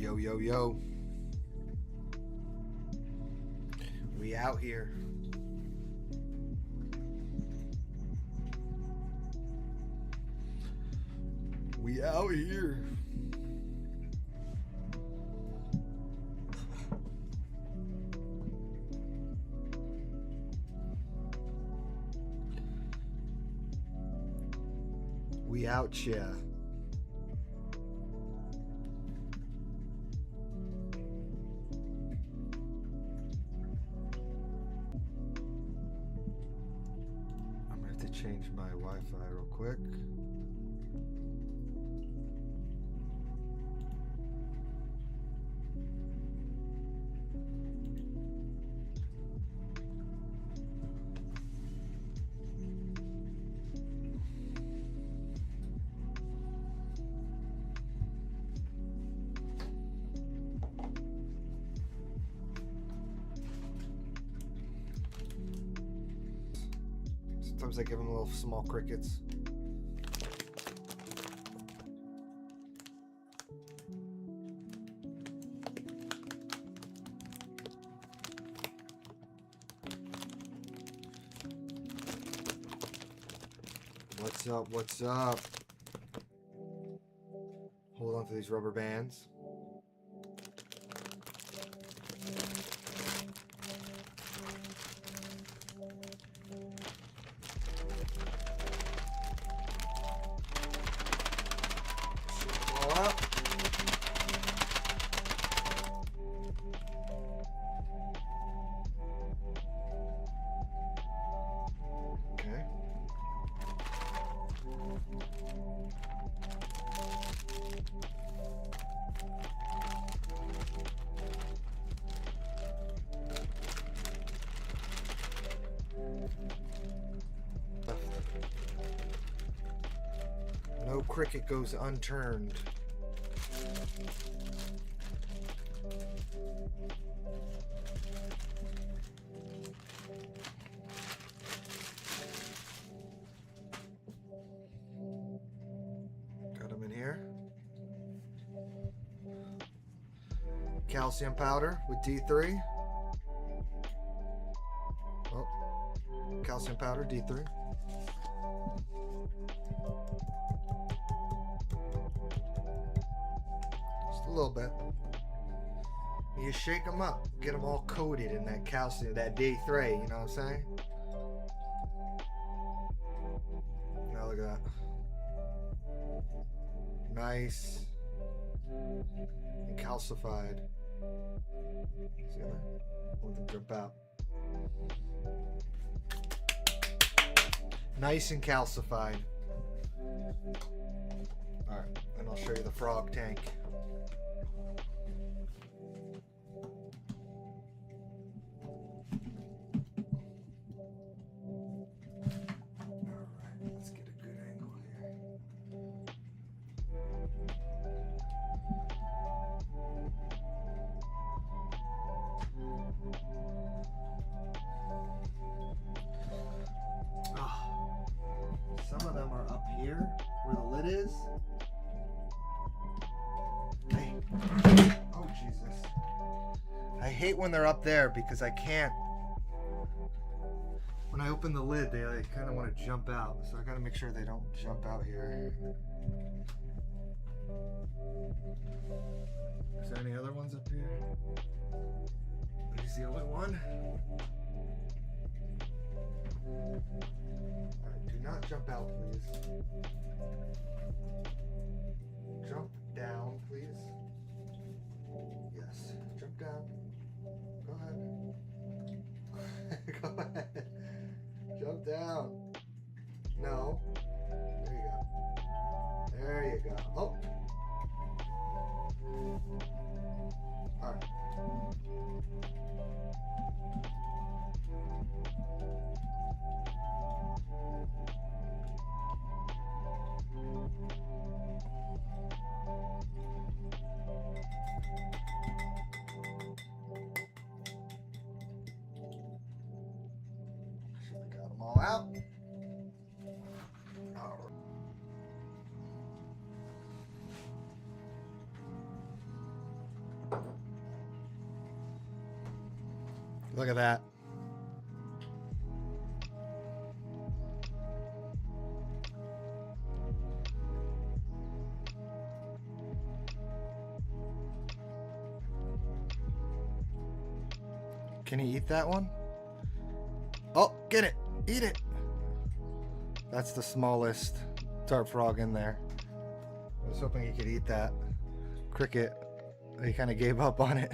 Yo, yo, yo. We out here. We out here. We out here. I'm gonna have to change my Wi-Fi real quick. Sometimes I give them little small crickets. What's up? What's up? Hold on to these rubber bands. All up. Okay. No cricket goes unturned. Got them in here. Calcium powder with D3. Oh, calcium powder, D3. Just a little bit. You shake them up, get them all coated in that calcium, that D3, you know what I'm saying? Now look at that. Nice and calcified. See that? Want them to drip out. Nice and calcified. Alright, and I'll show you the frog tank. Alright, let's get a good angle here. Oh, some of them are up here where the lid is. Hey. Oh, Jesus. I hate when they're up there because I can't. When I open the lid, they kind of want to jump out. So I got to make sure they don't jump out here. Is there any other ones up here? He's the only one. Alright, do not jump out, please. Jump down, please. Yes, jump down. Go ahead. Go ahead. Jump down. No. There you go. There you go. Oh. Alright. Should have got them all out. Look at that. Can he eat that one? Oh, get it. Eat it. That's the smallest dart frog in there. I was hoping he could eat that cricket. He kind of gave up on it.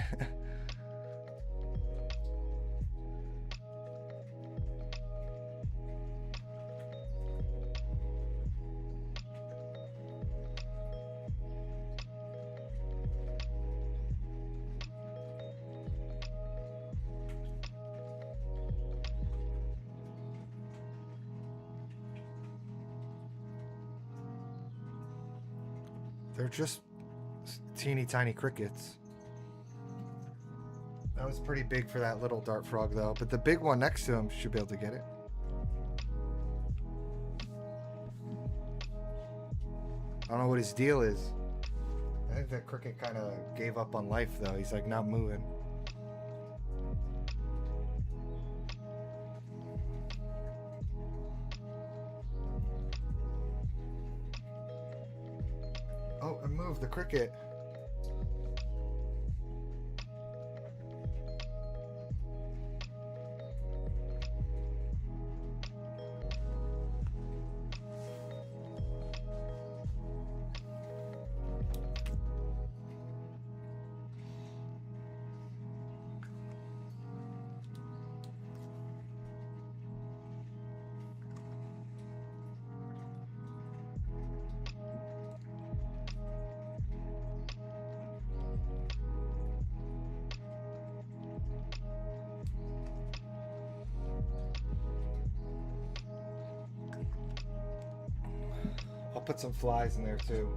They're just teeny tiny crickets. That was pretty big for that little dart frog though, but the big one next to him should be able to get it. I don't know what his deal is. I think that cricket kind of gave up on life though. He's like not moving. Oh, it moved the cricket. I'll put some flies in there too.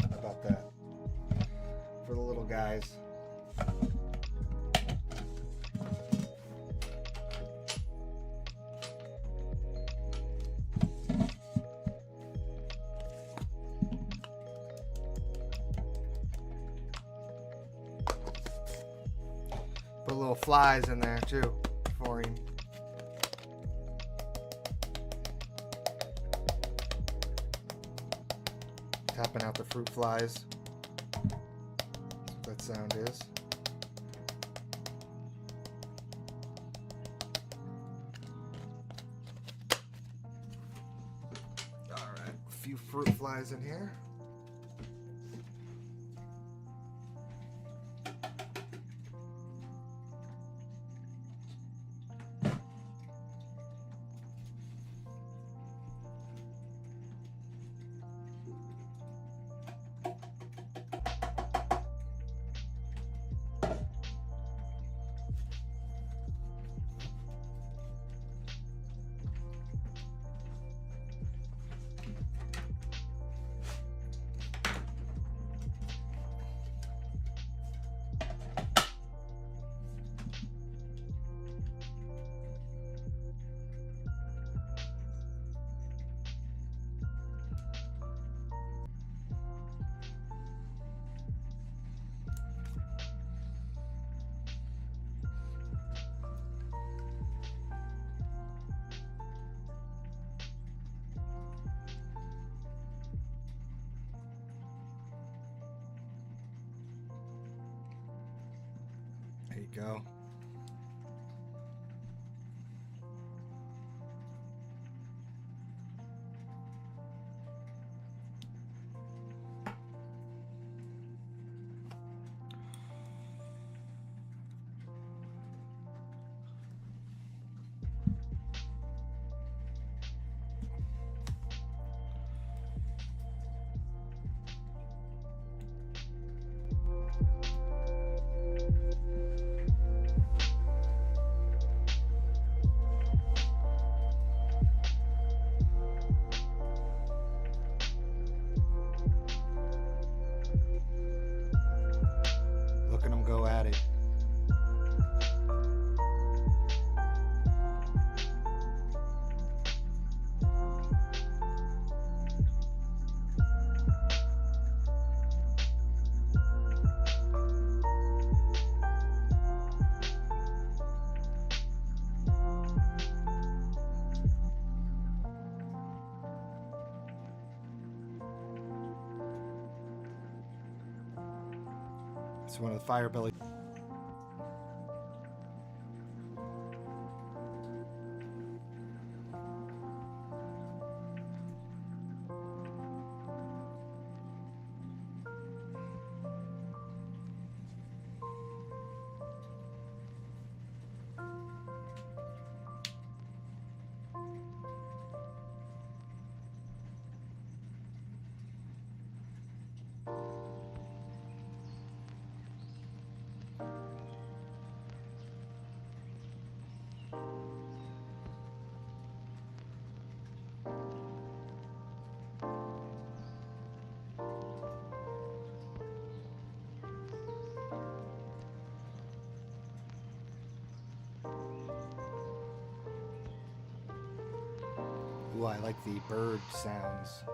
How about that? For the little guys. Put little flies in there too for him. Tapping out the fruit flies. That's what that sound is. All right, a few fruit flies in here. There you go. Look at them go at it. It's one of the fire belly. Ooh, I like the bird sounds.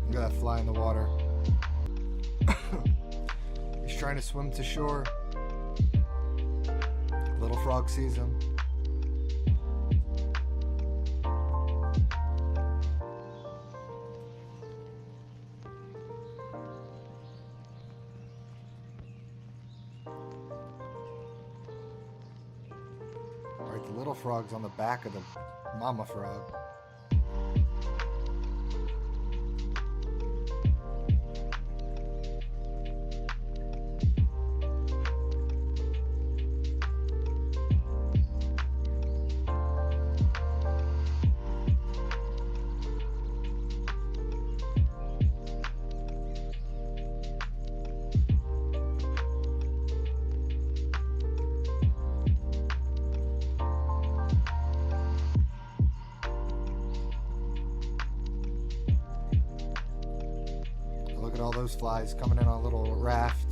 Look at that fly in the water. He's trying to swim to shore. Little frog sees him. Alright, the little frog's on the back of the mama frog. Look at all those flies coming in on a little raft.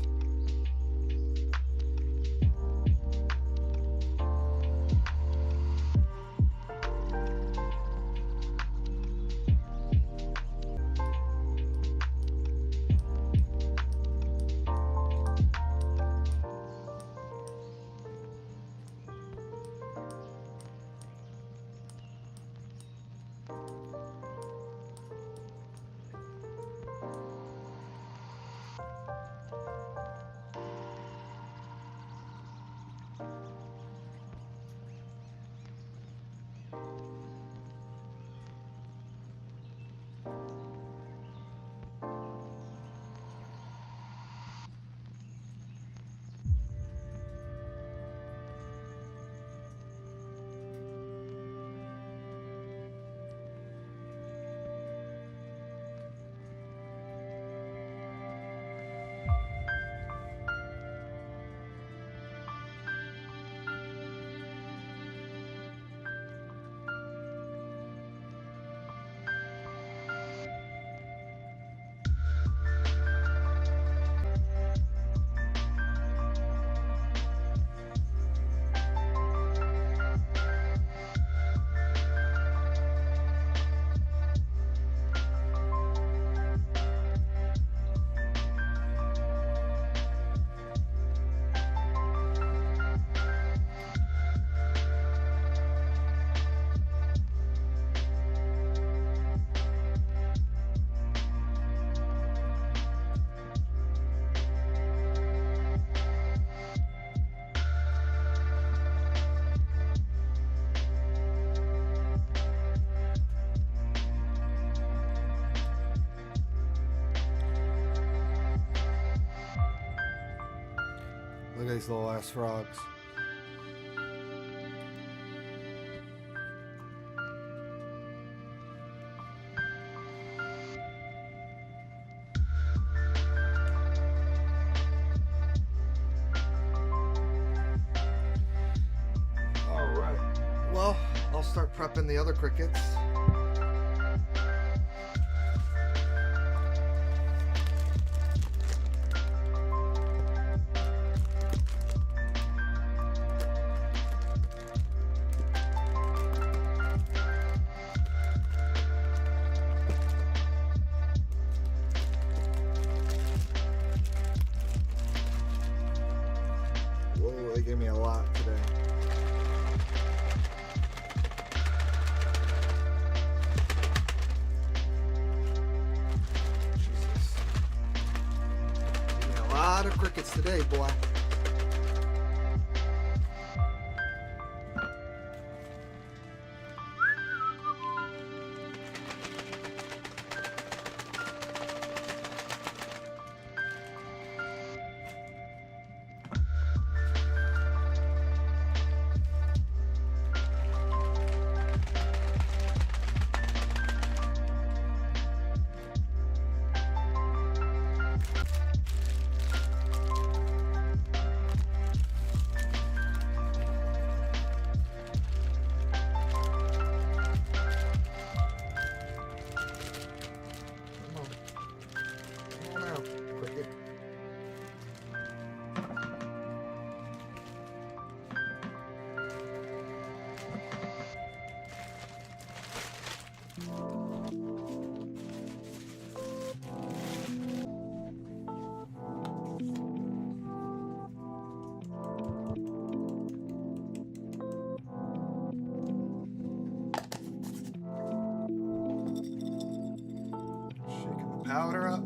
Look at these little ass frogs. All right. well, I'll start prepping the other crickets. Whoa, they gave me a lot today. Jesus. Gave me a lot of crickets today, boy. Powder up.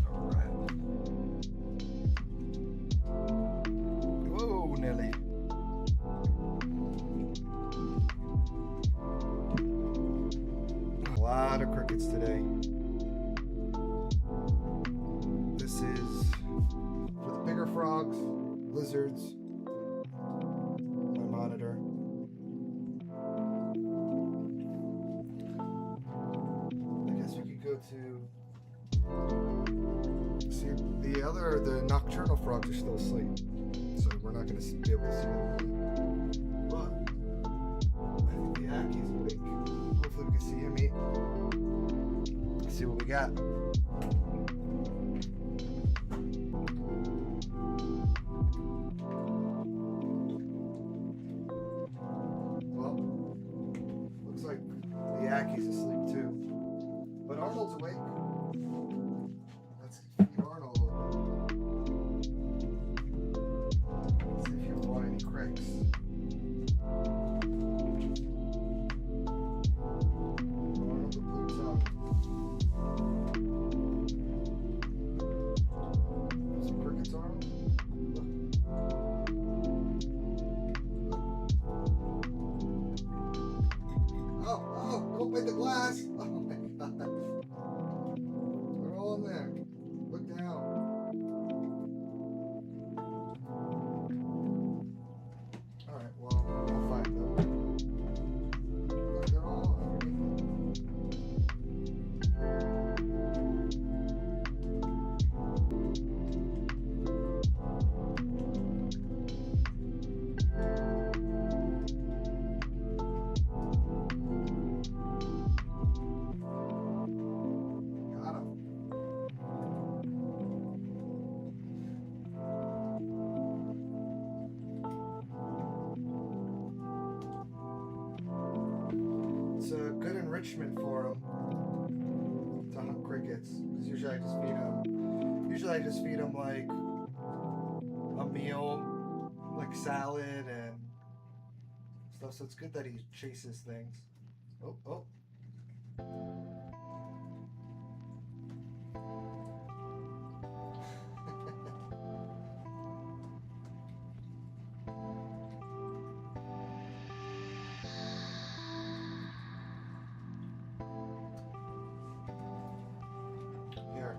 All right. Whoa, Nelly. A lot of crickets today. This is for the bigger frogs, lizards, my monitor. Go to see the nocturnal frogs are still asleep, so we're not going to be able to see them. But I think the Aki's awake. Hopefully we can see him eat. Let's see what we got. Well, looks like the Aki's asleep too. But Arnold's awake. Let's feed Arnold. Let's see if you want any cricks. Arnold, the blue's up. Some crickets, Arnold? Oh, don't break the glass. Oh my God. They're all in there. Look down. Alright, well, I'll find them. Look, they're all underneath. It's a good enrichment for them to hunt crickets, because usually I just feed them like a meal, like salad and stuff. So it's good that he chases things. Oh. Here.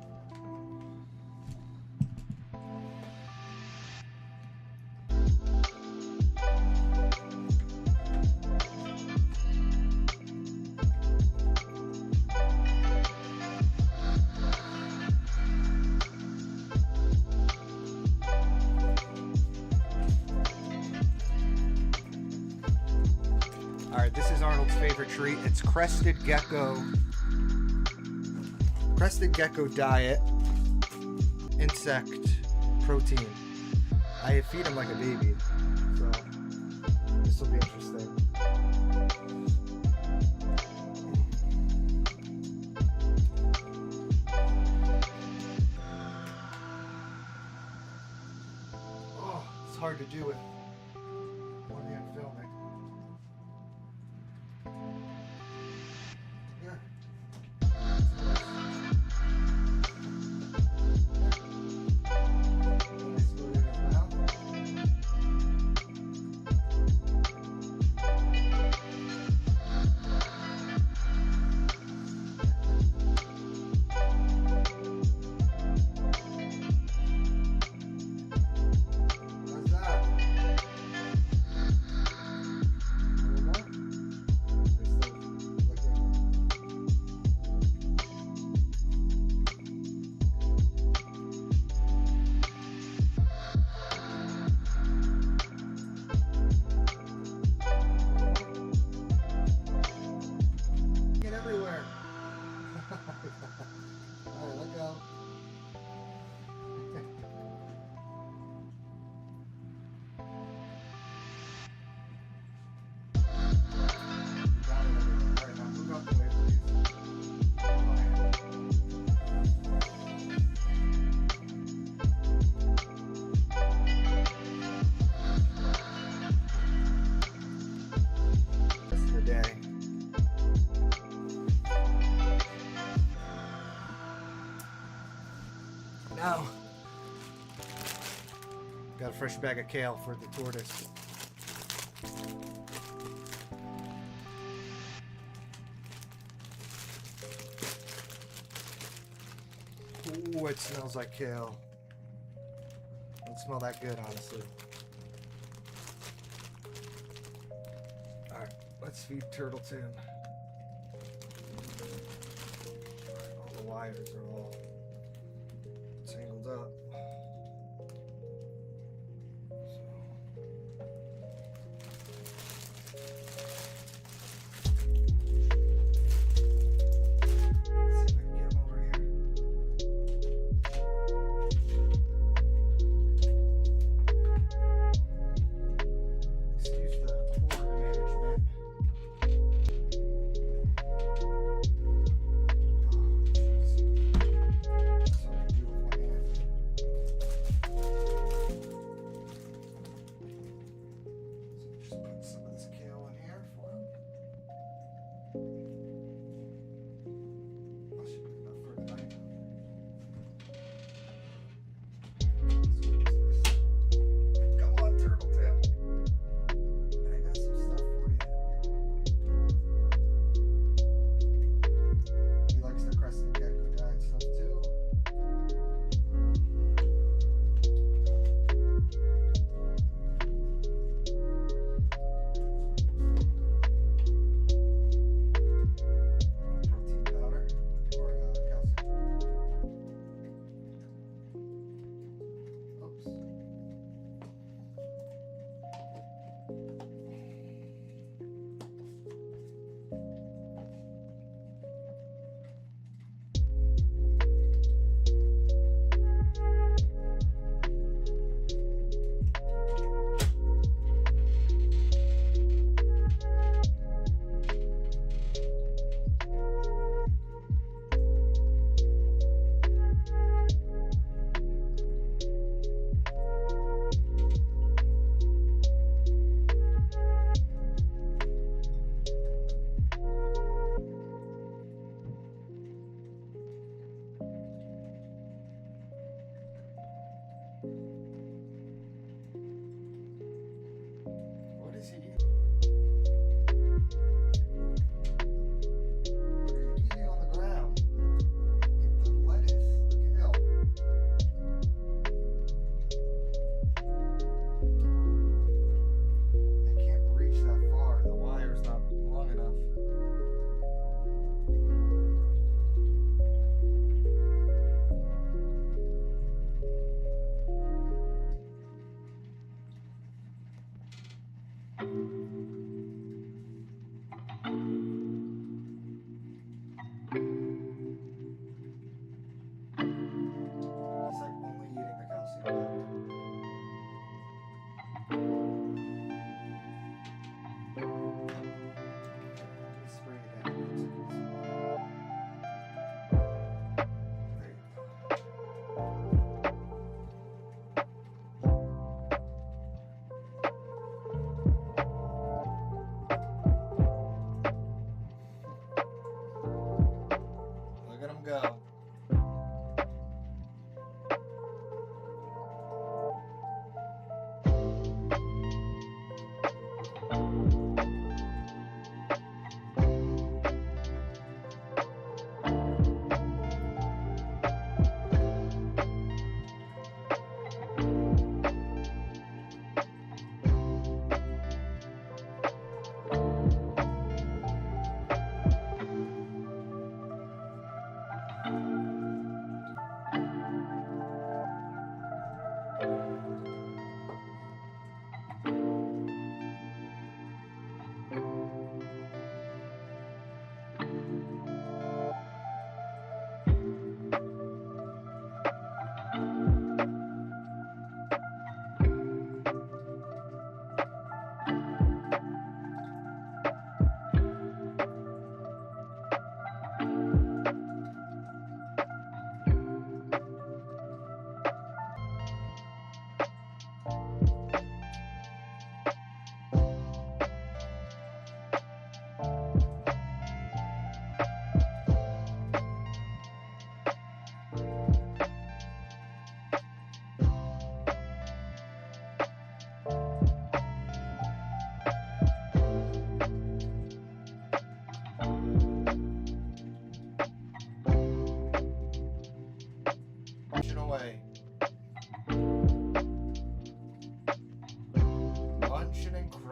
All right, this is Arnold's favorite treat. It's crested gecko diet, insect protein. I feed him like a baby, so this will be interesting. Oh, it's hard to do it when I'm filming. Here. Alright, let go. Alright, now move out the way, please. Rest of the day. Now, got a fresh bag of kale for the tortoise. Ooh, it smells like kale. Doesn't smell that good, honestly. Alright, let's feed Turtle Tim. All the wires are all tangled up. Let's see if I can get him over here. Excuse the poor management. Oh,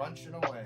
crunching away.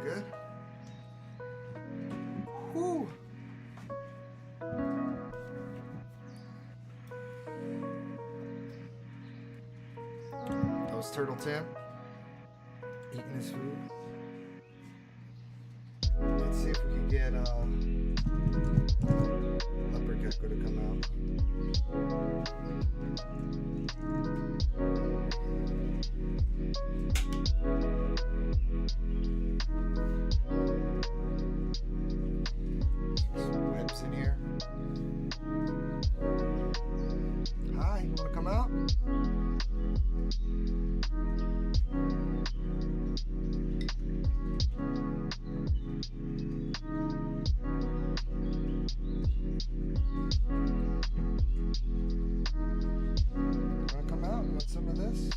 Good. Whew. That was Turtle Tim eating his food. Let's see if we can get leopard gecko to come out. Some webs in here. Hi, you want to come out? Want to come out and want some of this?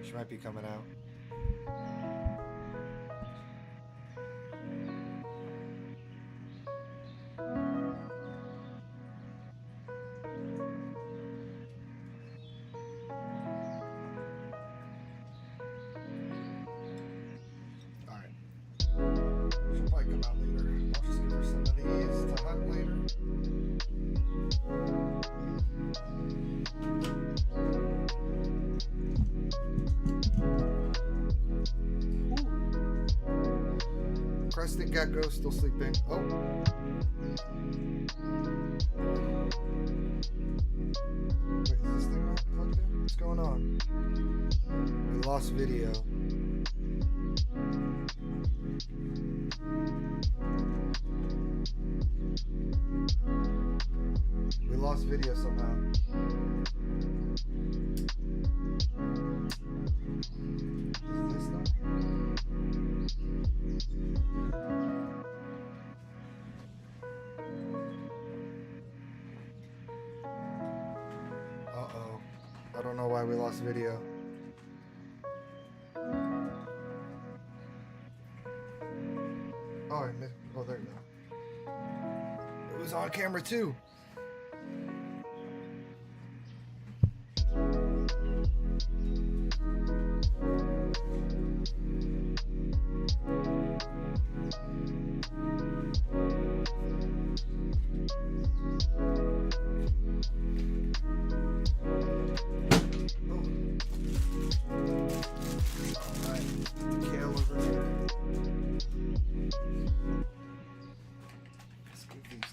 She might be coming out. Alright. She'll probably come out later. I'll just give her some of these to hunt later. Crested gecko still sleeping. Oh. Wait, is this thing not plugged in? What's going on? We lost video. We lost video somehow. Is this not? Uh-oh. I don't know why we lost video. Oh, I missed. Oh, there you go. It was on camera too.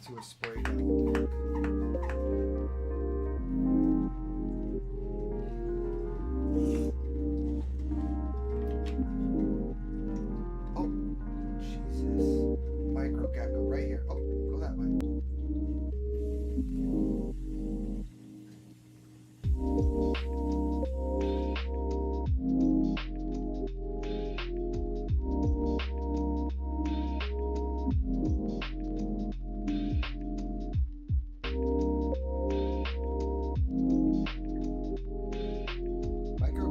To a spray gun. Oh, Jesus. Micro gecko right here. Oh, go that way.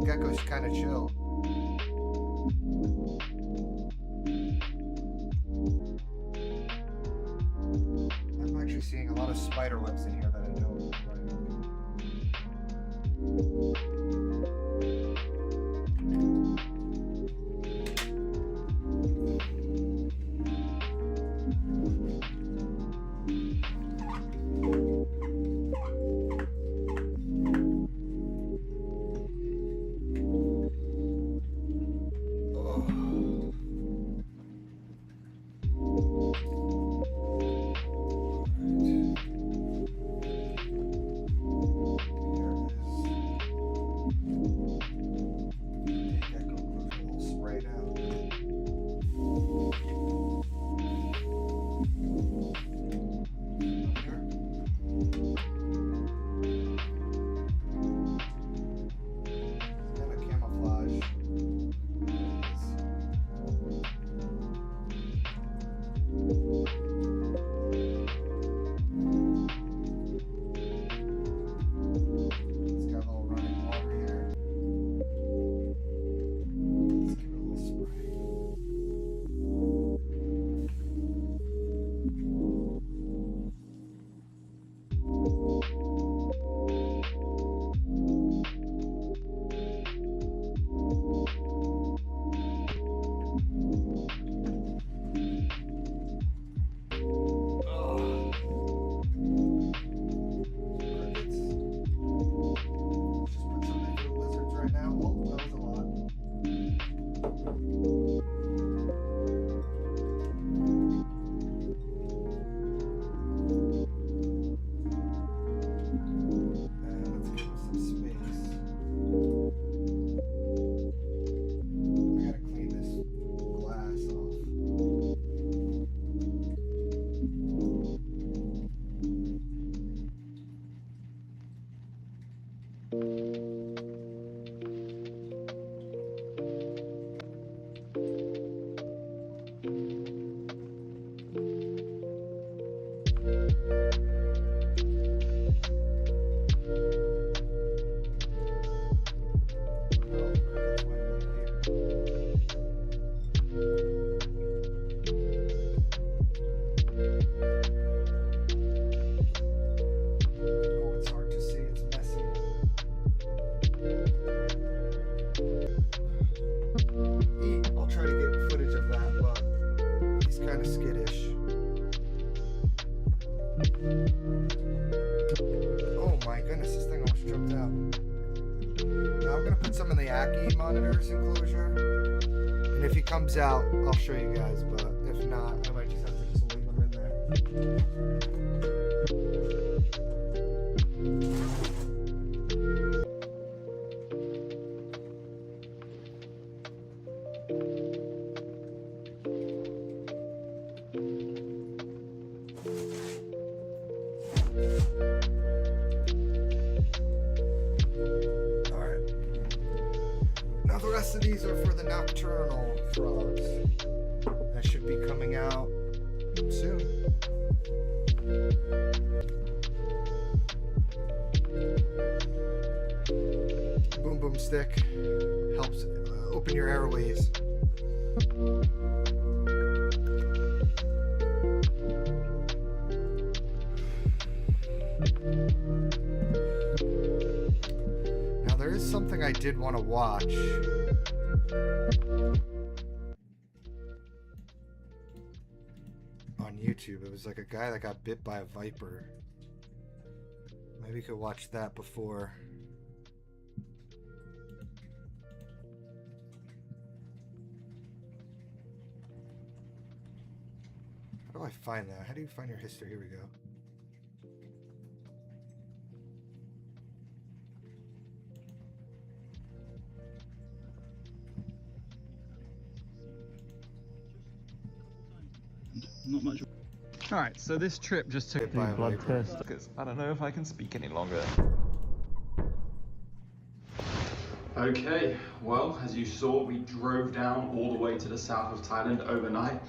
Gecko's kind of chill. I'm actually seeing a lot of spider webs in here that I don't. just jumped out. Now I'm gonna put some in the Aki monitors enclosure, and if he comes out, I'll show you guys. But if not, I might just have to just leave him in there. Now the rest of these are for the nocturnal frogs. That should be coming out soon. Boom boom stick helps open your airways. Now there is something I did want to watch. On YouTube, it was like a guy that got bit by a viper. Maybe you could watch that before. How do I find that? How do you find your history? Here we go. Not much. Alright, so this trip just took a blood test because I don't know if I can speak any longer. Okay, well, as you saw, we drove down all the way to the south of Thailand overnight,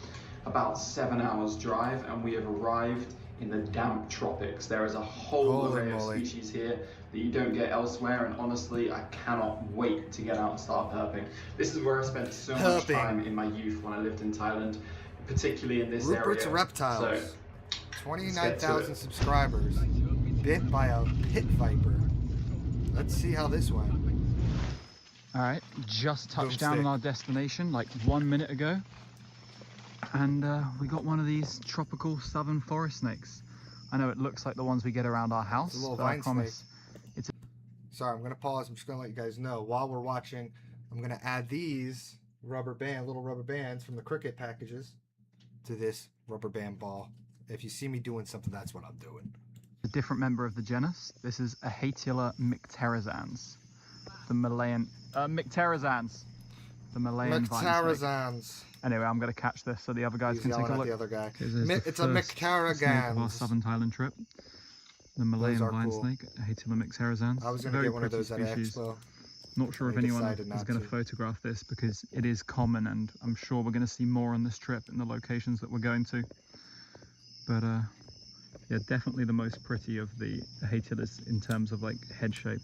about 7 hours drive, and we have arrived in the damp tropics. There is a whole array of species here that you don't get elsewhere, and honestly, I cannot wait to get out and start herping. This is where I spent so much time in my youth when I lived in Thailand, particularly in this Rupert's area. Reptiles, So, 29,000 subscribers, bit by a pit viper. Let's see how this went. Alright, just touched down on our destination like 1 minute ago. And we got one of these tropical southern forest snakes. I know it looks like the ones we get around our house, It's a little but vine I promise snake. it's Sorry, I'm going to pause. I'm just going to let you guys know. While we're watching, I'm going to add these little rubber bands from the cricket packages to this rubber band ball. If you see me doing something, that's what I'm doing. a different member of the genus. This is a Hatila mycterizans. The Malayan... mycterizans! The Malayan vine snake. Mycterizans. Anyway, I'm going to catch this so the other guys can take a look. The other guy. It's a mycterizans. of our southern Thailand trip. The Malayan vine cool. snake, Hatila mycterizans. I was going to get one of those at Expo. Not sure if anyone is going to photograph this because it is common, and I'm sure we're going to see more on this trip in the locations that we're going to. But yeah, definitely the most pretty of the Hatilas in terms of like head shape,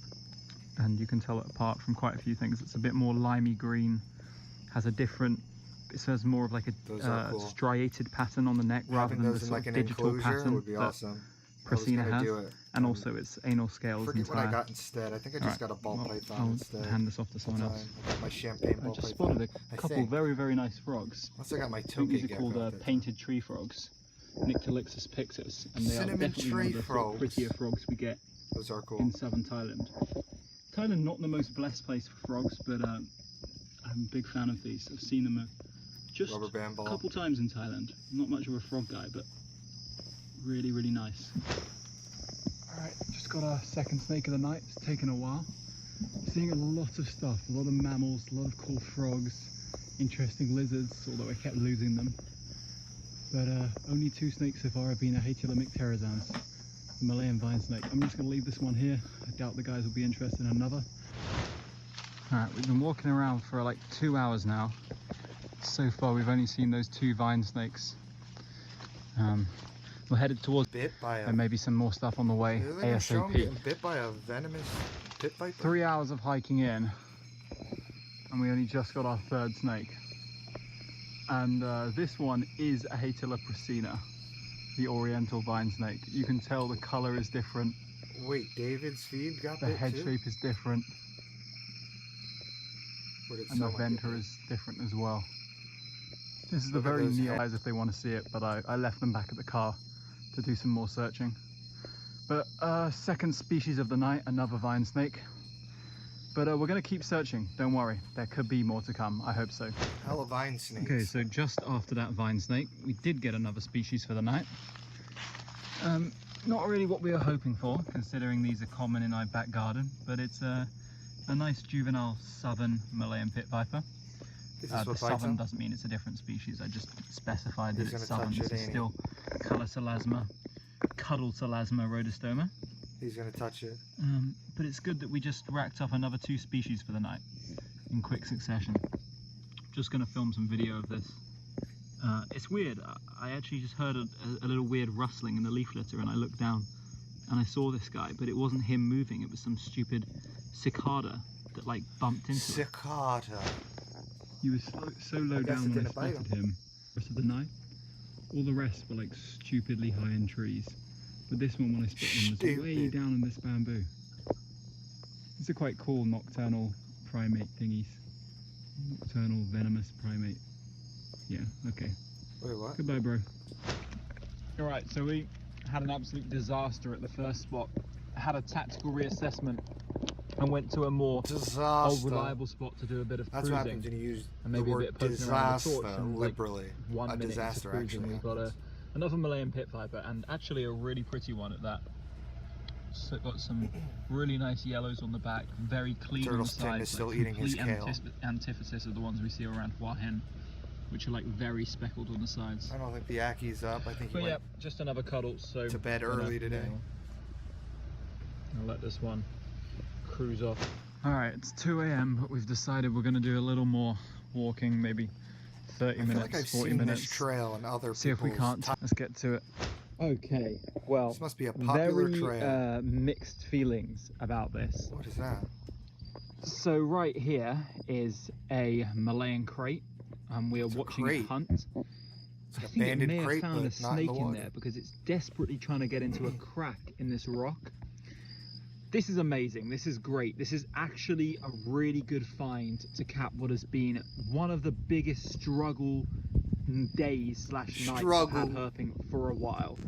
and you can tell it apart from quite a few things. It's a bit more limey green, has a different, it says more of like a cool. striated pattern on the neck rather than the sort like of an digital pattern would be awesome. Priscina has, and also its anal scales. Forget what I got instead. I think I just got a ball python instead. I'll hand this off to someone else. I got my champagne ball I just python. spotted a couple very, very nice frogs. Once I got my I think these are gecko called painted tree frogs, Nyctalixus pictus, and they are definitely one of the sort of prettier frogs we get Those are cool. in southern Thailand. Thailand, not the most blessed place for frogs, but I'm a big fan of these. I've seen them just a couple times in Thailand. I'm not much of a frog guy, but really, really nice. Alright, just got our second snake of the night. It's taken a while. Seeing a lot of stuff, a lot of mammals, a lot of cool frogs, interesting lizards, although I kept losing them. But only two snakes so far have been a Hatila mycterizans, the Malayan vine snake. I'm just going to leave this one here. I doubt the guys will be interested in another. Alright, we've been walking around for like 2 hours now. So far we've only seen those two vine snakes. We're headed towards and maybe some more stuff on the way ASAP. Getting bit by a venomous pit viper? 3 hours of hiking in, and we only just got our third snake. And this one is a Hatila priscina, the oriental vine snake. You can tell the color is different. Wait, David's feed got bit too? The head shape is different. And the venter is different as well. This is the very near guys if they want to see it, but I left them back at the car to do some more searching. Second species of the night, another vine snake. But we're going to keep searching, don't worry. There could be more to come, I hope so. Hella vine snakes. Okay, so just after that vine snake, we did get another species for the night. Not really what we were hoping for, considering these are common in our back garden, but it's a nice juvenile southern Malayan pit viper. The southern doesn't mean it's a different species, I just specified that it's southern. This is still Cuddle Salasma rhodostoma. He's going to touch it. But it's good that we just racked up another 2 species for the night in quick succession. Just going to film some video of this. It's weird, I actually just heard a little weird rustling in the leaf litter, and I looked down and I saw this guy, but it wasn't him moving, it was some stupid cicada that like bumped into it. Cicada. He was so low down when I spotted him. The rest of the night, all the rest were like stupidly high in trees. But this one, when I spotted him, was way down in this bamboo. These are quite cool nocturnal primate thingies. Nocturnal venomous primate. Yeah, okay. Wait, what? Goodbye, bro. Alright, so we had an absolute disaster at the first spot. Had a tactical reassessment and went to a more old reliable spot to do a bit of cruising. That's what happens when you use and maybe the word a bit of poking around the torch, and liberally. Like 1 minute disaster, into cruising, actually. we got another Malayan pit viper, and actually a really pretty one at that. So got some really nice yellows on the back, very clean on the sides, still like eating his kale. Antithesis of the ones we see around Wahen, which are like very speckled on the sides. I don't think the Aki's up. I think he went just another cuddle. So to bed early today. I'll let this one cruise off. All right, it's 2 AM, but we've decided we're going to do a little more walking, maybe 30 minutes, like I've 40 seen minutes. This trail and other See if we can't. Let's get to it. Okay, well, this must be a popular very trail. Mixed feelings about this. What is that? So right here is a Malayan crate, and we are watching it hunt. I think it may have found a snake in there because it's desperately trying to get into a crack in this rock. This is amazing. This is great. This is actually a really good find to cap what has been one of the biggest struggle days / nights I've had herping for a while.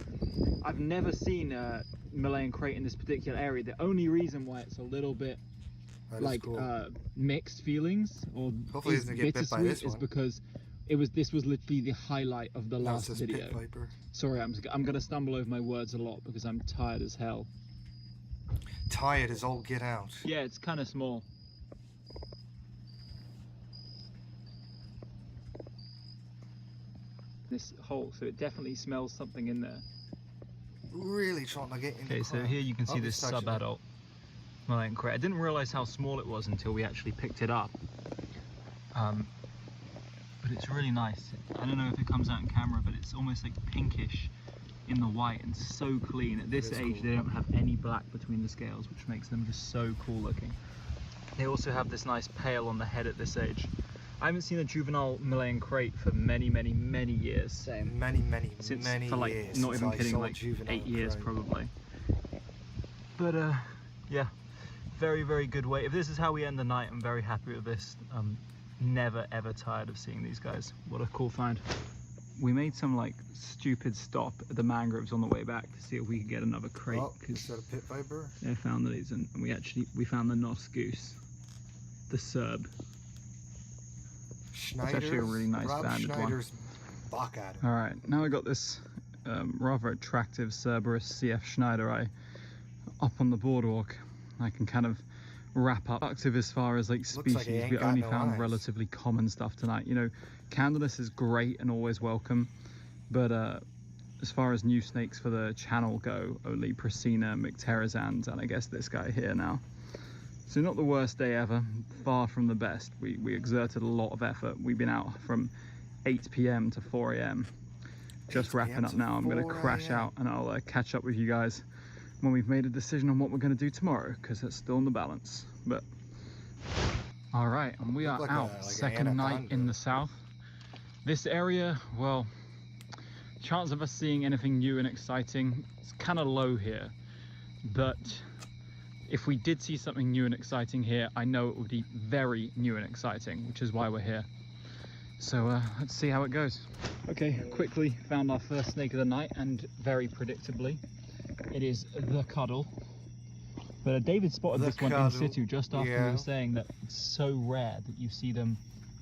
I've never seen a Malayan crate in this particular area. The only reason why it's a little bit mixed feelings or hopefully doesn't get bit by this one, is because this was literally the highlight of the last video. Sorry, I'm gonna stumble over my words a lot because I'm tired as hell. Tired as all get out. Yeah, it's kind of small. This hole, so it definitely smells something in there. Really trying to get in. Okay, so here you can see this sub-adult Malayan crate. I didn't realize how small it was until we actually picked it up. But it's really nice. I don't know if it comes out in camera, but it's almost like pinkish in the white and so clean. At this age, they don't have any black between the scales, which makes them just so cool looking. They also have this nice pale on the head at this age. I haven't seen a juvenile Malayan crate for many years. Same. Many years. Not even kidding, like 8 years probably. But yeah, very good weight. If this is how we end the night, I'm very happy with this. Never ever tired of seeing these guys. What a cool find. We made some like stupid stop at the mangroves on the way back to see if we could get another crate. Is that a pit viper? Yeah, I found these, and we found the Nos goose, the Serb. It's actually a really nice banded one. All right, now I got this rather attractive Cerberus CF Schneider eye up on the boardwalk. I can kind of wrap up active as far as like species. We only found relatively common stuff tonight. You know, Candidus is great and always welcome, but as far as new snakes for the channel go, only Prasina, Micterizans, and I guess this guy here now. So not the worst day ever, far from the best. We exerted a lot of effort. We've been out from 8 PM to 4 AM. Just wrapping up now. I'm going to crash out and I'll catch up with you guys when we've made a decision on what we're going to do tomorrow, because it's still in the balance. But all right, and we are out. Second night in the south. This area, well, chance of us seeing anything new and exciting is kind of low here, but if we did see something new and exciting here, I know it would be very new and exciting, which is why we're here. So let's see how it goes. Okay, quickly found our first snake of the night, and very predictably, It is the cuddle. But David spotted this one in situ just after we were saying that it's so rare that you see them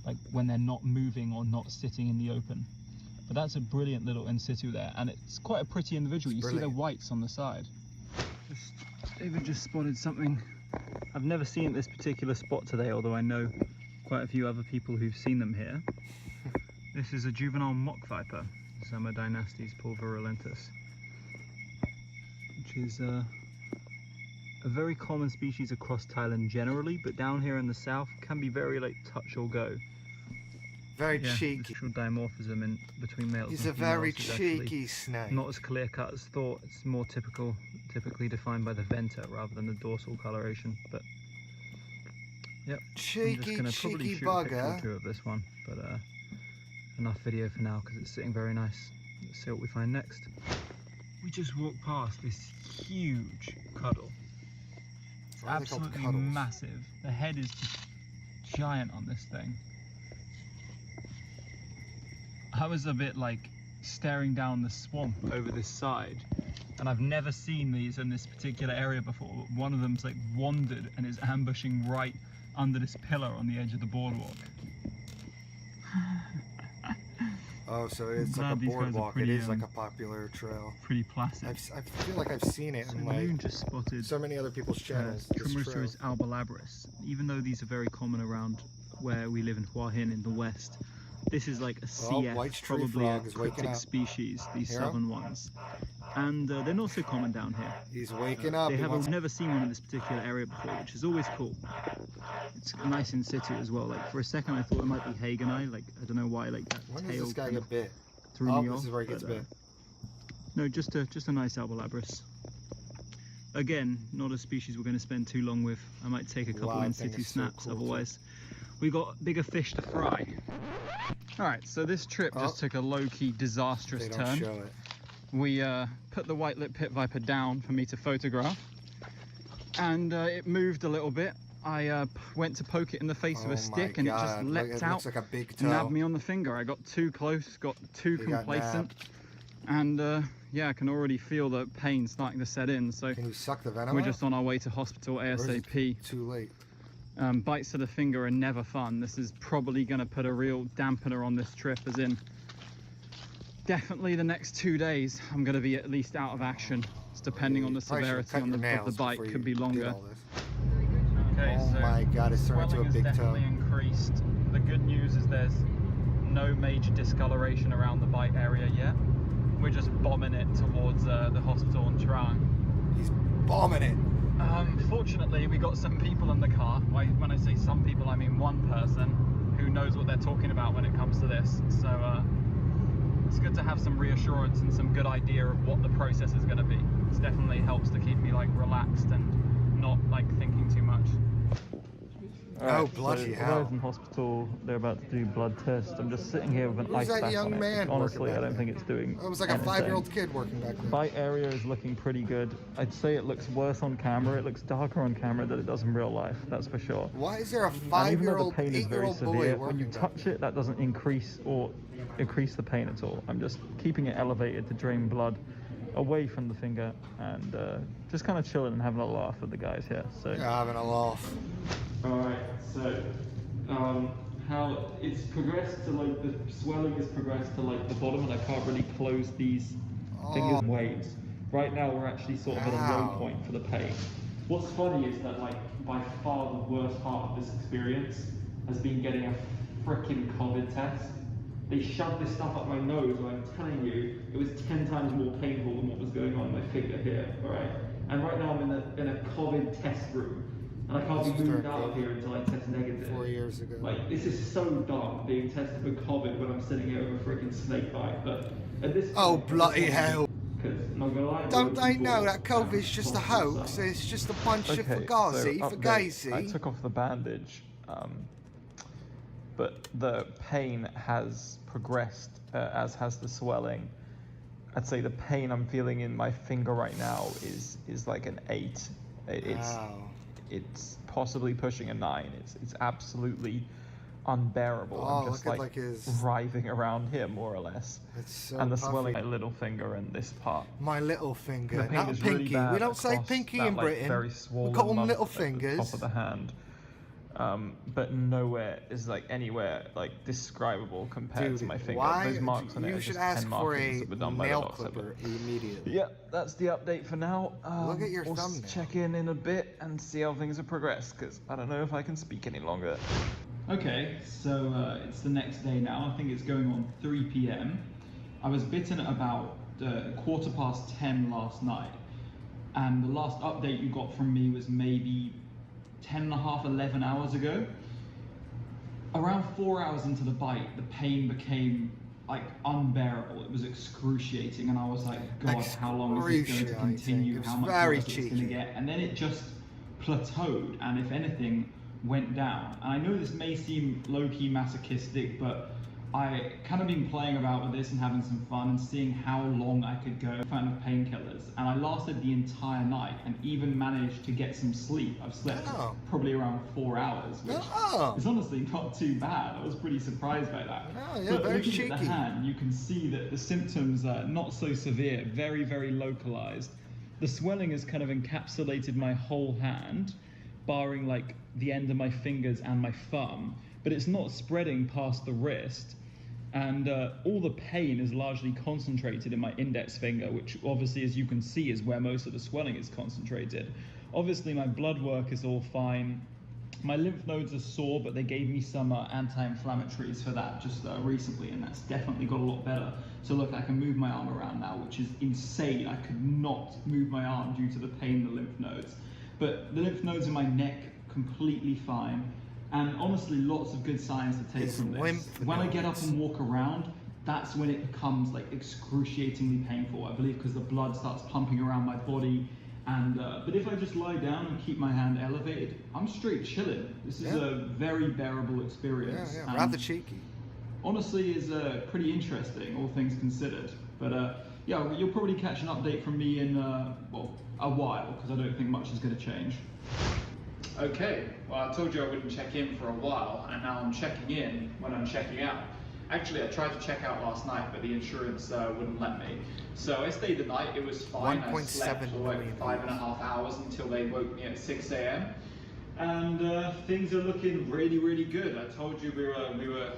like when they're not moving or not sitting in the open. But that's a brilliant little in situ there, and it's quite a pretty individual. You see the whites on the side. David just spotted something I've never seen at this particular spot today, although I know quite a few other people who've seen them here. This is a juvenile mock viper, Zamodynastes pulverulentus, which is a very common species across Thailand generally, but down here in the south can be very like touch or go. Very cheeky. Dimorphism in between males. He's a very cheeky snake. Not as clear cut as thought. It's more typically defined by the venter rather than the dorsal coloration. But yep, cheeky, I'm just gonna probably shoot a picture or two of this one, but enough video for now because it's sitting very nice. Let's see what we find next. We just walked past this huge cuddle. It's absolutely massive. The head is just giant on this thing. I was a bit like staring down the swamp over this side, and I've never seen these in this particular area before. But one of them's like wandered and is ambushing right under this pillar on the edge of the boardwalk. Oh, so it's like a boardwalk. It is like a popular trail. Pretty placid. I feel like I've seen it in like just spotted so many other people's channels. Trimeresurus albolabris. Even though these are very common around where we live in Hua Hin in the west, this is like a CF, probably a cryptic species, these southern ones. And they're not so common down here. He's waking up. I've never seen one in this particular area before, which is always cool. It's nice in situ as well. Like for a second I thought it might be Hagenii, like I don't know why, like that when tail does this guy get bit? Threw me off. This is where he gets bit. No, just a nice albolabris. Again, not a species we're going to spend too long with. I might take a couple in situ snaps, otherwise we got bigger fish to fry. Alright, so this trip just took a low-key disastrous turn. We put the white-lipped pit viper down for me to photograph, and it moved a little bit. I went to poke it in the face with a stick, and it just leapt out, like a big toe. Nabbed me on the finger. I got too close, got too complacent, and yeah, I can already feel the pain starting to set in. So can you suck the venom we're out? just on our way to hospital ASAP. Too late. Bites to the finger are never fun. This is probably going to put a real dampener on this trip, as in definitely the next 2 days I'm going to be at least out of action. It's depending on the severity of the bite, could be longer. Okay, oh my god, it's turned into a big toe. Definitely increased. The good news is there's no major discoloration around the bite area yet. We're just bombing it towards the hospital in Trang. He's bombing it. Fortunately, we got some people in the car. When I say some people, I mean one person who knows what they're talking about when it comes to this. So it's good to have some reassurance and some good idea of what the process is going to be. It definitely helps to keep me like relaxed and not like thinking too much. Oh, bloody hell. I was in hospital, they're about to do blood tests. I'm just sitting here with an ice pack young on it. man Honestly, I don't think it's doing It was like a 5-year-old kid working back there. Bite area is looking pretty good. I'd say it looks worse on camera. It looks darker on camera than it does in real life, that's for sure. Why is there a 5-year-old, 8-year-old boy when you touch it, that doesn't increase or increase the pain at all. I'm just keeping it elevated to drain blood away from the finger, and just kind of chilling and having a laugh with the guys here. So yeah, having a laugh. Alright, so how it's progressed to like the swelling has progressed to like the bottom, and I can't really close these fingers in waves. Right now we're actually sort of at a low point for the pain. What's funny is that like by far the worst part of this experience has been getting a frickin' COVID test. They shoved this stuff up my nose, and I'm telling you, it was 10 times more painful than what was going on in my finger here, alright? And right now I'm in a COVID test room, and I can't be moved out of here until I test negative. 4 years ago. Like, this is so dumb, being tested for COVID when I'm sitting here with a freaking snake bite, but at this point, oh, bloody hell. Not gonna lie, don't they know that COVID's just a hoax? It's just a bunch of fugazi, fugazi. I took off the bandage, but the pain has progressed, as has the swelling. I'd say the pain I'm feeling in my finger right now is like an 8. It's possibly pushing a 9. It's absolutely unbearable. Oh, I'm just look at, like, his... writhing around here, more or less. It's so and the puffy. swelling, my little finger and this part. My little finger, The pain not is pinky. really bad We don't say across pinky that, in like, Britain. very We swollen call them lump little at the fingers. top of the hand. But nowhere is like anywhere like describable compared to my finger. Those marks on it you are should just ask 10 for markings a that were done by the nail looks of clipper it. immediately. Yeah, that's the update for now. Look at your we'll thumbnail. check in a bit and see how things have progressed, because I don't know if I can speak any longer. Okay, so it's the next day now. I think it's going on 3 p.m. I was bitten at about 10:15 last night, and the last update you got from me was maybe 10.5, 11 hours ago. Around 4 hours into the bite, the pain became like unbearable. It was excruciating, and I was like, God, how long is this going to continue? How much worse is it going to get? And then it just plateaued, and if anything, went down. And I know this may seem low-key masochistic, but I kind of been playing about with this and having some fun and seeing how long I could go fan of painkillers. And I lasted the entire night and even managed to get some sleep. I've slept probably around 4 hours, which is honestly not too bad. I was pretty surprised by that. But looking at the hand, you can see that the symptoms are not so severe, very, very localized. The swelling has kind of encapsulated my whole hand, barring like the end of my fingers and my thumb, but it's not spreading past the wrist. And all the pain is largely concentrated in my index finger, which obviously, as you can see, is where most of the swelling is concentrated. Obviously, my blood work is all fine. My lymph nodes are sore, but they gave me some anti-inflammatories for that just recently, and that's definitely got a lot better. So look, I can move my arm around now, which is insane. I could not move my arm due to the pain in the lymph nodes. But the lymph nodes in my neck, completely fine. And honestly, lots of good signs to take from this. When I get up and walk around, that's when it becomes like excruciatingly painful, I believe, because the blood starts pumping around my body. And but if I just lie down and keep my hand elevated, I'm straight chilling. This is a very bearable experience. Yeah, rather cheeky. Honestly, is pretty interesting, all things considered. But yeah, you'll probably catch an update from me in well, a while, because I don't think much is going to change. Okay, well, I told you I wouldn't check in for a while, and now I'm checking in when I'm checking out. Actually, I tried to check out last night, but the insurance wouldn't let me. So I stayed the night, it was fine. I slept for like 5.5 hours until they woke me at 6 a.m. And things are looking really, really good. I told you we were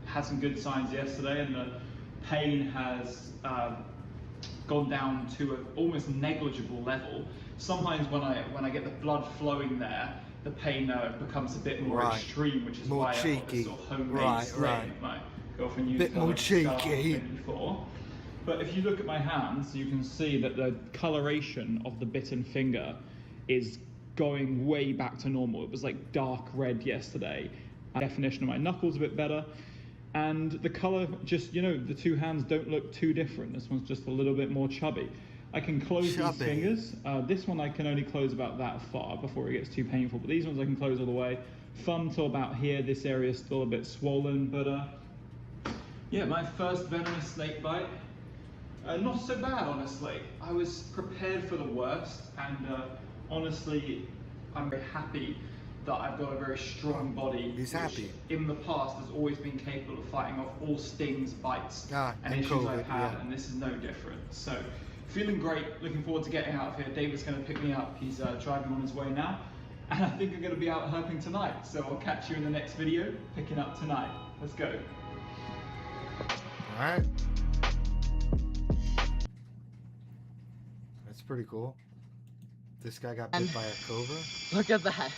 had some good signs yesterday, and the pain has gone down to an almost negligible level. Sometimes when I get the blood flowing there, the pain becomes a bit more extreme, which is why I got this sort of homemade sling. My girlfriend used to like before. But if you look at my hands, you can see that the coloration of the bitten finger is going way back to normal. It was like dark red yesterday. The definition of my knuckles a bit better. And the color, just, you know, the two hands don't look too different. This one's just a little bit more chubby. I can close these fingers. This one I can only close about that far before it gets too painful, but these ones I can close all the way. Thumb to about here. This area is still a bit swollen, but yeah, my first venomous snake bite. Not so bad, honestly. I was prepared for the worst, and honestly, I'm very happy that I've got a very strong body. He's happy. In the past has always been capable of fighting off all stings, bites, and issues COVID, I've had, and this is no different. So, feeling great, looking forward to getting out of here. David's going to pick me up. He's driving on his way now, and I think I'm going to be out herping tonight. So I'll catch you in the next video, picking up tonight. Let's go. All right. That's pretty cool. This guy got bit by a cobra. Look at that.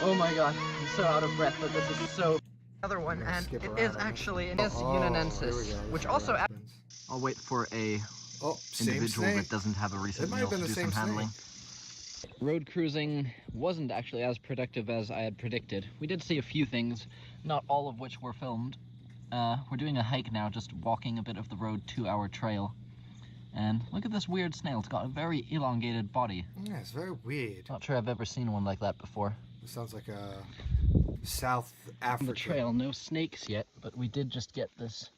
Oh my god, I'm so out of breath, but this is so... Another one, and it is actually an unionensis, which also... I'll wait for a individual that doesn't have a recent meal to do some handling. Road cruising wasn't actually as productive as I had predicted. We did see a few things, not all of which were filmed. We're doing a hike now, just walking a bit of the road 2-hour trail. And look at this weird snail, it's got a very elongated body. Yeah, it's very weird. Not sure I've ever seen one like that before. It sounds like a South Africa. On the trail, no snakes yet, but we did just get this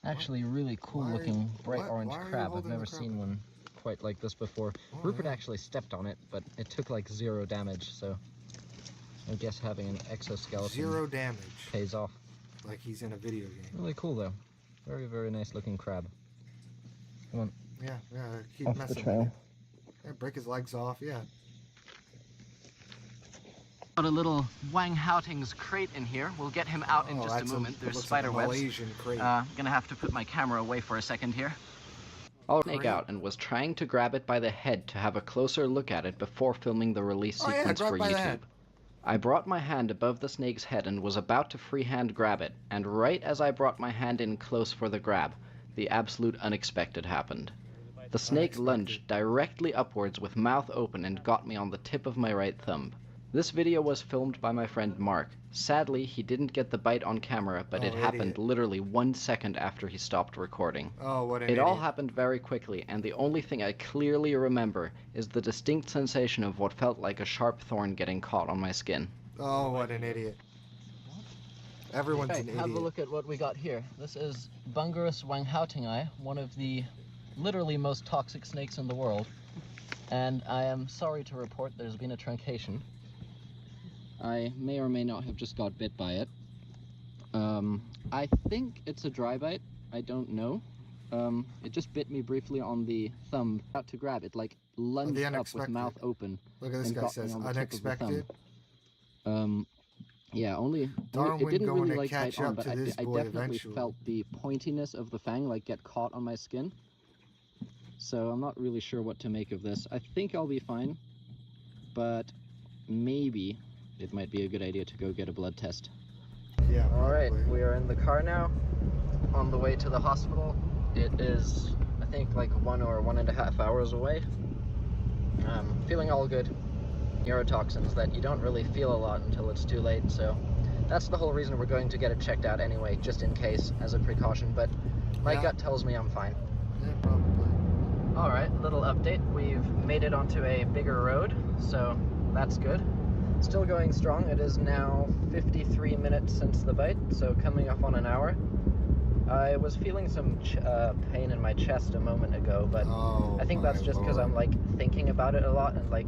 actually really cool looking bright orange crab. I've never seen one quite like this before. Rupert actually stepped on it, but it took like 0 damage, so I guess having an exoskeleton 0 damage. pays off. Like he's in a video game. Really cool though. Very, very nice looking crab. Come on. Yeah, keep Off messing the trail. with it. Yeah, break his legs off, yeah. Got a little Wang Houting's crate in here. We'll get him out in just a moment. There's spider webs. Malaysian crate. Gonna have to put my camera away for a second here. I'll snake out and was trying to grab it by the head to have a closer look at it before filming the release sequence for YouTube. I brought my hand above the snake's head and was about to freehand grab it, and right as I brought my hand in close for the grab, the absolute unexpected happened. The snake lunged directly upwards with mouth open and got me on the tip of my right thumb. This video was filmed by my friend Mark. Sadly, he didn't get the bite on camera, but it happened literally 1 second after he stopped recording. Oh, what an It idiot. all happened very quickly, and the only thing I clearly remember is the distinct sensation of what felt like a sharp thorn getting caught on my skin. Oh, what an idiot. Everyone's an idiot. Have a look at what we got here. This is Bungarus wanghoutingi, one of the literally most toxic snakes in the world. And I am sorry to report there's been a truncation. I may or may not have just got bit by it. I think it's a dry bite. I don't know. It just bit me briefly on the thumb. About to grab it, like lunged up with mouth open. Look at this guy says unexpected. Yeah, it didn't really like bite on, but I definitely felt the pointiness of the fang like get caught on my skin. So I'm not really sure what to make of this. I think I'll be fine, but maybe it might be a good idea to go get a blood test. Yeah. Alright, we are in the car now, on the way to the hospital. It is, I think, like 1 or 1.5 hours away. Feeling all good. Neurotoxins that you don't really feel a lot until it's too late, so that's the whole reason we're going to get it checked out anyway, just in case, as a precaution, but my gut tells me I'm fine. Yeah, probably. Alright, little update. We've made it onto a bigger road, so that's good. Still going strong. It is now 53 minutes since the bite, so coming up on an hour. I was feeling some pain in my chest a moment ago, but I think that's just because I'm like thinking about it a lot and like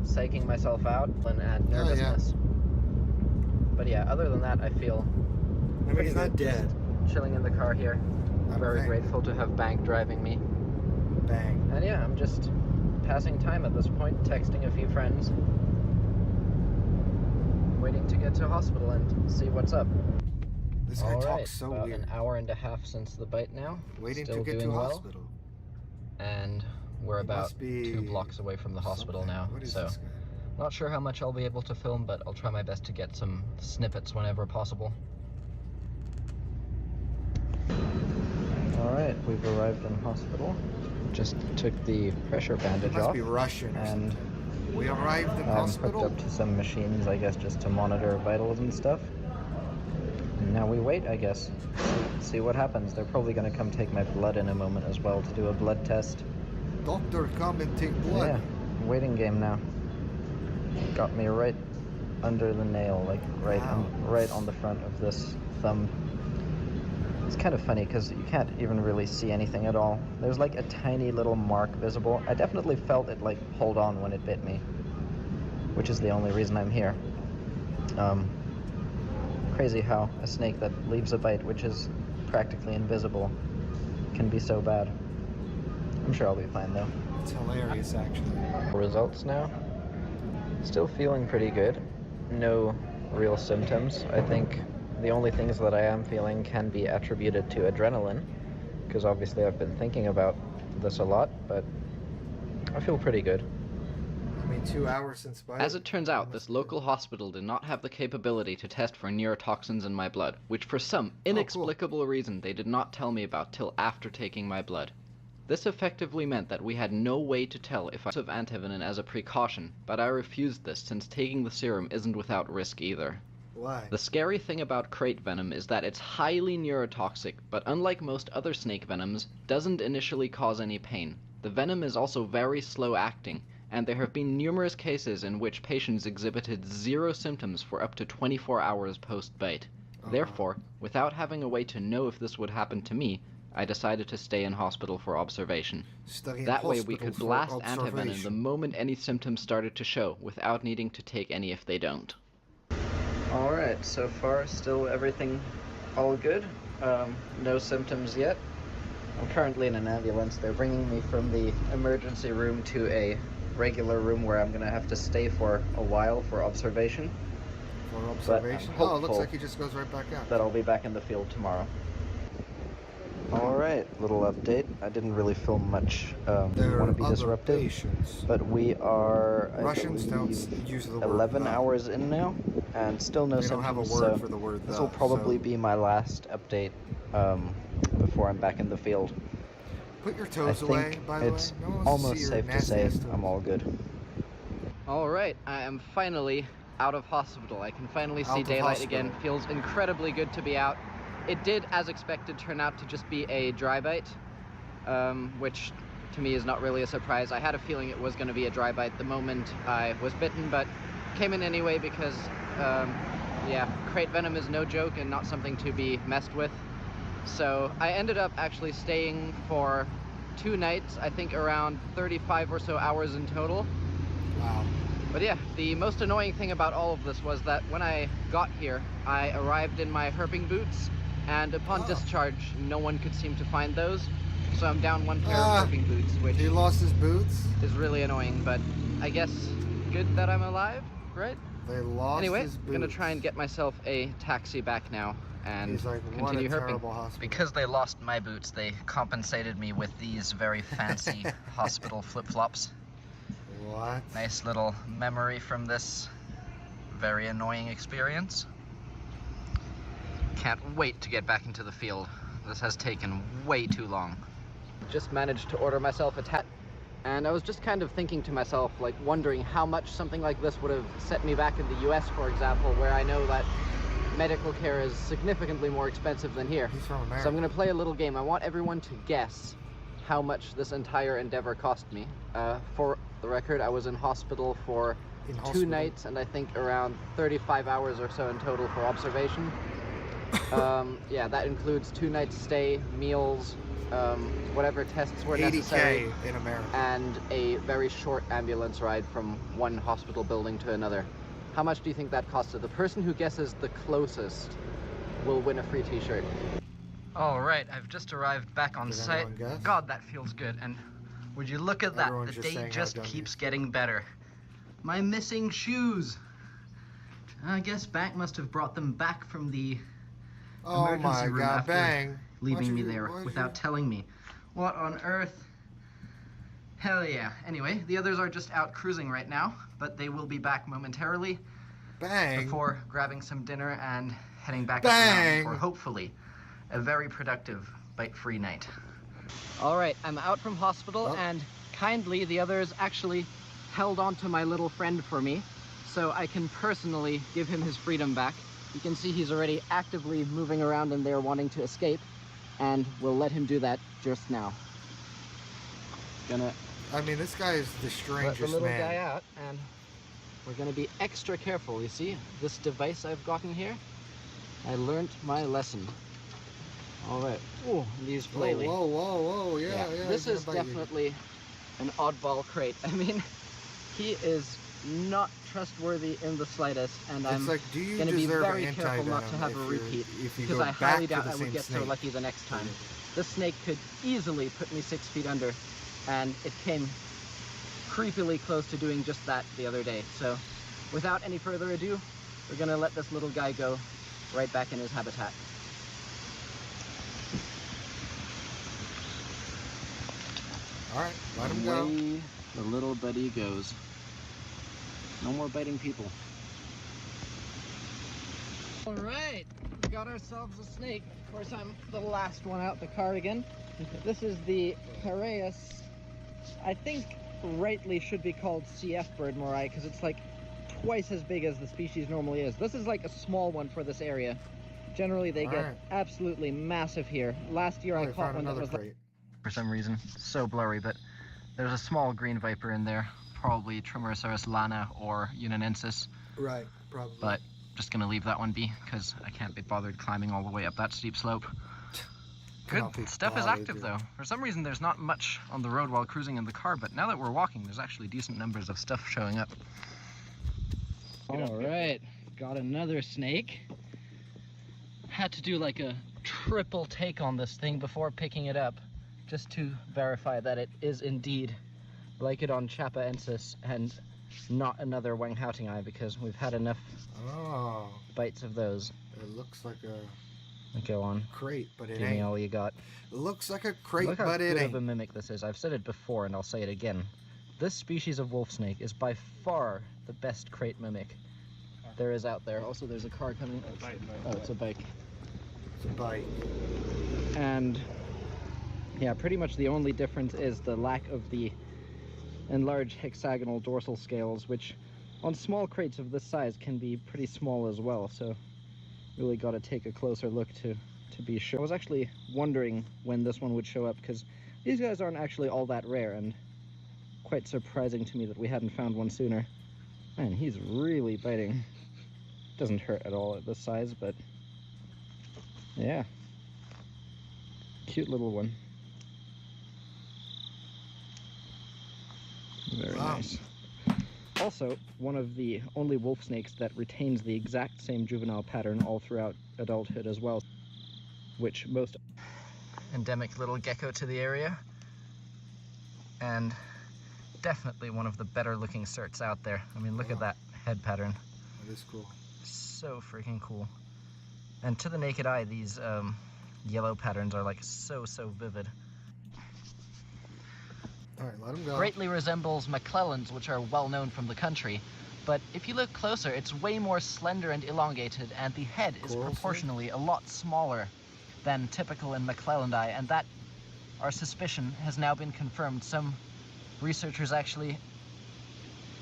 psyching myself out and nervousness. But yeah, other than that, I feel he's not dead. Chilling in the car here. Very grateful to have Bank driving me. Bang. And yeah, I'm just passing time at this point, texting a few friends. Waiting to get to hospital and see what's up. This guy talks so about weird. An hour and a half since the bite now. Waiting Still to get to hospital. And we're about 2 blocks away from the hospital now. So not sure how much I'll be able to film, but I'll try my best to get some snippets whenever possible. Alright, we've arrived in hospital. Just took the pressure bandage off. Must be Russian or something. We arrived in hospital. Hooked up to some machines, I guess, just to monitor vitals and stuff. And now we wait, I guess. See what happens. They're probably going to come take my blood in a moment as well to do a blood test. Doctor, come and take blood. Yeah, waiting game now. Got me right under the nail, like right on the front of this thumb. It's kind of funny because you can't even really see anything at all. There's like a tiny little mark visible. I definitely felt it like hold on when it bit me, which is the only reason I'm here. Crazy how a snake that leaves a bite, which is practically invisible, can be so bad. I'm sure I'll be fine though. It's hilarious, actually. Results now. Still feeling pretty good. No real symptoms. I think the only things that I am feeling can be attributed to adrenaline, because obviously I've been thinking about this a lot, but I feel pretty good. I mean, 2 hours since bite. As it turns out, this local hospital did not have the capability to test for neurotoxins in my blood, which for some inexplicable reason they did not tell me about till after taking my blood. This effectively meant that we had no way to tell if I took antivenin as a precaution, but I refused this since taking the serum isn't without risk either. Why? The scary thing about crate venom is that it's highly neurotoxic, but unlike most other snake venoms, doesn't initially cause any pain. The venom is also very slow acting, and there have been numerous cases in which patients exhibited 0 symptoms for up to 24 hours post-bite. Therefore, without having a way to know if this would happen to me, I decided to stay in hospital for observation. That way we could blast antivenom the moment any symptoms started to show, without needing to take any if they don't. Alright, so far still everything all good. No symptoms yet. I'm currently in an ambulance. They're bringing me from the emergency room to a regular room where I'm gonna have to stay for a while for observation. For observation? Oh, it looks like he just goes right back out. That I'll be back in the field tomorrow. Alright, little update. I didn't really film much. Want to be disruptive, patients. but we are, Russians don't use the word 11 hours in now, and still no symptoms. They don't have a word for the word this will probably be my last update before I'm back in the field. Put your toes away, by the way. It's almost safe to say I'm all good. Alright, I am finally out of hospital. I can finally see daylight again. Feels incredibly good to be out. It did, as expected, turn out to just be a dry bite, which to me is not really a surprise. I had a feeling it was going to be a dry bite the moment I was bitten, but came in anyway because, yeah, crate venom is no joke and not something to be messed with. So I ended up actually staying for 2 nights, I think around 35 or so hours in total. Wow. But yeah, the most annoying thing about all of this was that when I got here, I arrived in my herping boots, and upon discharge, no one could seem to find those. So I'm down 1 pair of herping boots, which he lost his boots. Is really annoying, but I guess good that I'm alive, right? They lost his boots. I'm gonna try and get myself a taxi back now and continue herping. Because they lost my boots, they compensated me with these very fancy hospital flip-flops. What? Nice little memory from this very annoying experience. Can't wait to get back into the field. This has taken way too long. Just managed to order myself a tat, and I was just kind of thinking to myself, like wondering how much something like this would have set me back in the US, for example, where I know that medical care is significantly more expensive than here. He's from America. So I'm gonna play a little game. I want everyone to guess how much this entire endeavor cost me. For the record, I was in hospital for 2 nights and I think around 35 hours or so in total for observation. Yeah, that includes 2 nights stay, meals, whatever tests were necessary, 80K in America, and a very short ambulance ride from one hospital building to another. How much do you think that costed? The person who guesses the closest will win a free t-shirt. All right, I've just arrived back on site. God, that feels good. And would you look at that? The day just keeps getting better. My missing shoes. I guess Bank must have brought them back from the emergency room after leaving me there without telling me. What on earth? Hell yeah. Anyway, the others are just out cruising right now, but they will be back momentarily. Before grabbing some dinner and heading back up the mountain for hopefully a very productive bite-free night. All right, I'm out from hospital, and kindly the others actually held on to my little friend for me, so I can personally give him his freedom back. You can see he's already actively moving around in there wanting to escape, and we'll let him do that just now. I mean, this guy is the strangest man. Let the little guy out, and we're gonna be extra careful. You see, this device I've gotten here, I learned my lesson. All right. Ooh, these flaily. Whoa, yeah. This is definitely an oddball crate. I mean, he is not trustworthy in the slightest, and I'm going to be very careful not to have a repeat, because I highly doubt I would get so lucky the next time. This snake could easily put me 6 feet under, and it came creepily close to doing just that the other day. So without any further ado, we're going to let this little guy go right back in his habitat. All right, let him go. Away the little buddy goes. No more biting people. All right, we got ourselves a snake. Of course, I'm the last one out the car again. This is the Piraeus. I think rightly should be called CF bird morai, because it's like twice as big as the species normally is. This is like a small one for this area. Generally, they get absolutely massive here. Last year I caught one that was like, for some reason, so blurry, but there's a small green viper in there, probably Trimerosaurus lana or unanensis. Right, probably. But just gonna leave that one be, because I can't be bothered climbing all the way up that steep slope. Good stuff is active though. For some reason there's not much on the road while cruising in the car, but now that we're walking, there's actually decent numbers of stuff showing up. All right, got another snake. Had to do like a triple take on this thing before picking it up, just to verify that it is indeed Lycodon chapaensis and not another Wang-Houting eye, because we've had enough bites of those. It looks like a Go on. crate, but it Give ain't. me all you got. It looks like a crate, Look how but it good ain't. of a mimic this is. I've said it before and I'll say it again. This species of wolf snake is by far the best crate mimic there is out there. Also, there's a car coming. Oh, it's a bike. It's a bike. And yeah, pretty much the only difference is the lack of the enlarged hexagonal dorsal scales, which on small crates of this size can be pretty small as well. So really got to take a closer look to be sure. I was actually wondering when this one would show up, because these guys aren't actually all that rare, and quite surprising to me that we hadn't found one sooner. Man, he's really biting. Doesn't hurt at all at this size, but yeah, cute little one. Very nice. Also, one of the only wolf snakes that retains the exact same juvenile pattern all throughout adulthood as well, which most endemic little gecko to the area, and definitely one of the better looking certs out there. I mean, look at that head pattern. That is cool. So freaking cool. And to the naked eye, these yellow patterns are like so vivid. Alright, let him go. Greatly resembles McClellan's, which are well known from the country, but if you look closer, it's way more slender and elongated, and the head is proportionally a lot smaller than typical in McClelland eye, and that, our suspicion, has now been confirmed. Some researchers actually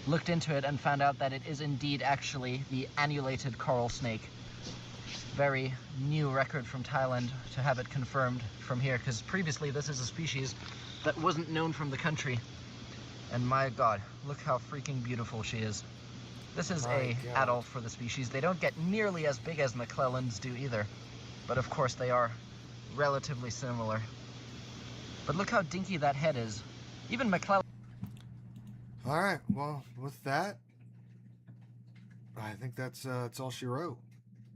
looked into it and found out that it is indeed actually the annulated coral snake. Very new record from Thailand to have it confirmed from here, because previously this is a species that wasn't known from the country. And my god, look how freaking beautiful she is. This is a adult for the species. They don't get nearly as big as McClellan's do either, but of course they are relatively similar. But look how dinky that head is. Even McClellan. Alright, well, with that, I think that's all she wrote.